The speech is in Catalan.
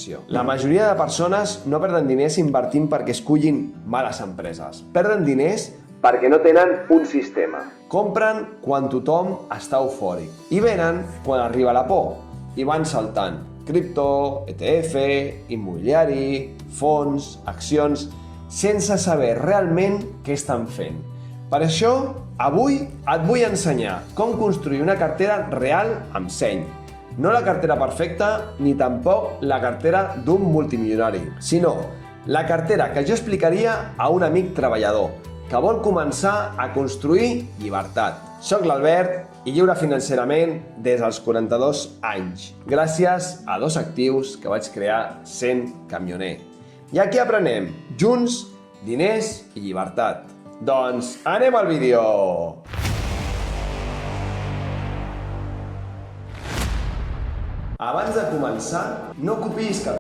atenció. La majoria de persones no perden diners invertint perquè escullin males empreses. Perden diners perquè no tenen un sistema. Compren quan tothom està eufòric i venen quan arriba la por i van saltant. Cripto, ETF, immobiliari, fons, accions, sense saber realment què estan fent. Per això, avui et vull ensenyar com construir una cartera real amb seny. No la cartera perfecta ni tampoc la cartera d'un multimilionari, sinó la cartera que jo explicaria a un amic treballador que vol començar a construir llibertat. Soc l'Albert i lliure financerament des dels 42 anys, gràcies a 2 actius que vaig crear sent camioner. I aquí aprenem, junts, diners i llibertat. Doncs anem al vídeo! Abans de començar, no copiïs cap